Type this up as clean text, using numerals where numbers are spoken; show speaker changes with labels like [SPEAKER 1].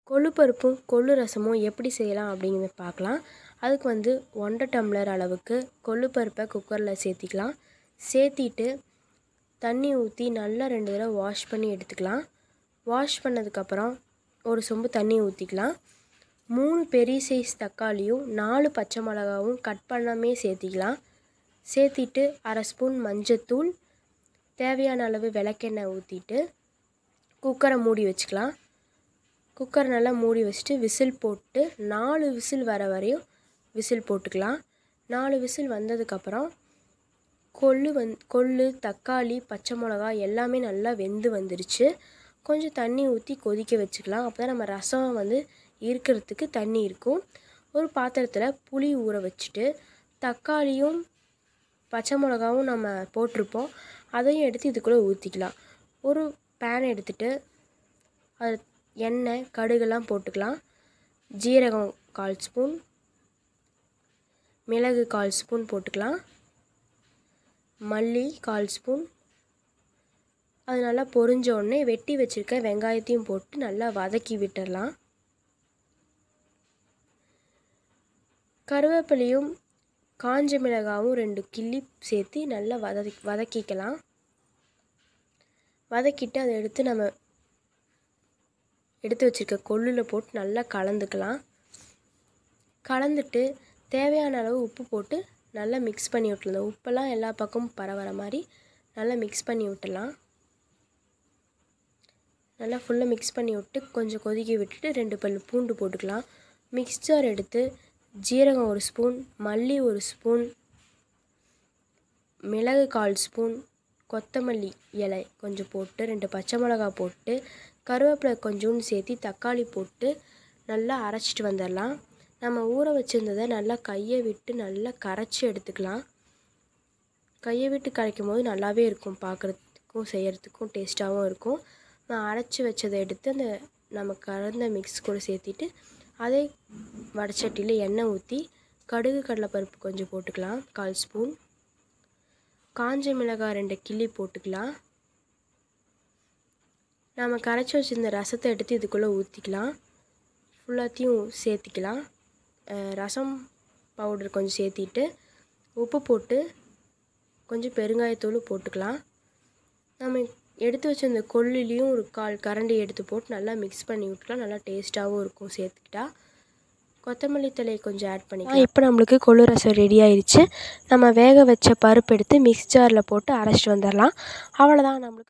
[SPEAKER 1] கொள்ளு பருப்பும் கொள்ளு ரசமும் எப்படி செய்யலாம் அப்படிங்கிறத பார்க்கலாம். அதுக்கு 1.5 டம்ளர் அளவுக்கு கொள்ளு பருப்பை குக்கரில் சேர்த்திக்கலாம். சேர்த்திட்டு தண்ணி ஊற்றி நல்லா 2 தடவை வாஷ் பண்ணி எடுத்துக்கலாம். வாஷ் பண்ணதுக்கப்புறம் ஒரு சொம்பு தண்ணி ஊற்றிக்கலாம். 3 பெரிய சைஸ் தக்காளியும் 4 பச்சை மிளகாவும் கட் பண்ணாமே சேர்த்திக்கலாம். சேர்த்திட்டு அரை ஸ்பூன் மஞ்சத்தூள், தேவையான அளவு விளக்கெண்ணெய் ஊற்றிட்டு குக்கரை மூடி வச்சுக்கலாம். குக்கர் நல்லா மூடி வச்சுட்டு விசில் போட்டு 4 விசில் வர வரையும் விசில் போட்டுக்கலாம். 4 விசில் வந்ததுக்கப்புறம் கொள்ளு, தக்காளி, பச்சை மிளகா எல்லாமே நல்லா வெந்து வந்துருச்சு. கொஞ்சம் தண்ணி ஊற்றி கொதிக்க வச்சுக்கலாம். அப்போ தான் நம்ம ரசம் இருக்கிறதுக்கு தண்ணி இருக்கும். ஒரு பாத்திரத்தில் புளி ஊற வச்சுட்டு தக்காளியும் பச்சை மிளகாவும் நம்ம போட்டிருப்போம், அதையும் எடுத்து இதுக்குள்ளே ஊற்றிக்கலாம். ஒரு பேன் எடுத்துகிட்டு அது எண்ணெய், கடுகெல்லாம் போட்டுக்கலாம். ஜீரகம் 1/4 ஸ்பூன், மிளகு 1/4 ஸ்பூன் போட்டுக்கலாம். மல்லி 1/4 ஸ்பூன். அது நல்லா பொரிஞ்ச உடனே வெட்டி வச்சுருக்க வெங்காயத்தையும் போட்டு நல்லா வதக்கி விட்டுடலாம். கருவேப்பிலையும் காஞ்ச மிளகாவும் 2 கிள்ளி சேர்த்து நல்லா வதக்கிக்கலாம். வதக்கிட்டு அதை எடுத்து நம்ம எடுத்து வச்சுருக்க கொள்ளில் போட்டு நல்லா கலந்துக்கலாம். கலந்துட்டு தேவையான அளவு உப்பு போட்டு நல்லா மிக்ஸ் பண்ணி விட்டுலாம். உப்பெல்லாம் எல்லா பக்கமும் பரவற மாதிரி நல்லா மிக்ஸ் பண்ணி விட்டுலாம். நல்லா ஃபுல்லாக மிக்ஸ் பண்ணி விட்டு கொஞ்சம் கொதிக்க விட்டுட்டு 2 பல் பூண்டு போட்டுக்கலாம். மிக்ஸ்சர் எடுத்து ஜீரகம் 1 ஸ்பூன், மல்லி 1 ஸ்பூன், மிளகு 1/4 ஸ்பூன், கொத்தமல்லி இலை கொஞ்சம் போட்டு 2 பச்சை மிளகா போட்டு கருவேப்பிலை கொஞ்சோண்டு சேர்த்து தக்காளி போட்டு நல்லா அரைச்சிட்டு வந்துடலாம். நம்ம ஊற வச்சுருந்ததை நல்லா கையை விட்டு நல்லா கரைச்சி எடுத்துக்கலாம். கையை விட்டு கரைக்கும் போது நல்லாவே இருக்கும், பார்க்குறதுக்கும் செய்கிறதுக்கும் டேஸ்ட்டாகவும் இருக்கும். நான் அரைச்சி வச்சதை எடுத்து அந்த நம்ம கலந்த மிக்ஸ் கூட சேர்த்திட்டு அதே வடச்சட்டியில் எண்ணெய் ஊற்றி கடுகு கடலைப்பருப்பு கொஞ்சம் போட்டுக்கலாம், 1/4 ஸ்பூன். காஞ்ச மிளகாய் 2 கிள்ளி போட்டுக்கலாம். நம்ம கரைச்சி வச்சுருந்த ரசத்தை எடுத்து இதுக்குள்ளே ஊற்றிக்கலாம். ஃபுல்லாத்தையும் சேர்த்திக்கலாம். ரசம் பவுடர் கொஞ்சம் சேர்த்திட்டு உப்பு போட்டு கொஞ்சம் பெருங்காயத்தூள் போட்டுக்கலாம். நம்ம எடுத்து வச்சுருந்த கொள்ளிலையும் ஒரு 1/4 கரண்டி எடுத்து போட்டு நல்லா மிக்ஸ் பண்ணி விட்டுக்கலாம். நல்லா டேஸ்ட்டாகவும் இருக்கும் சேர்த்துக்கிட்டா. கொத்தமல்லி தழையை கொஞ்சம் ஆட் பண்ணிக்கலாம். இப்போ நம்மளுக்கு கொள்ளு ரசம் ரெடி ஆயிடுச்சு. நம்ம வேக வச்ச பருப்பு எடுத்து மிக்ஸ் ஜாரில் போட்டு அரைச்சிட்டு வந்துடலாம். அவ்வளோதான் நம்மளுக்கு.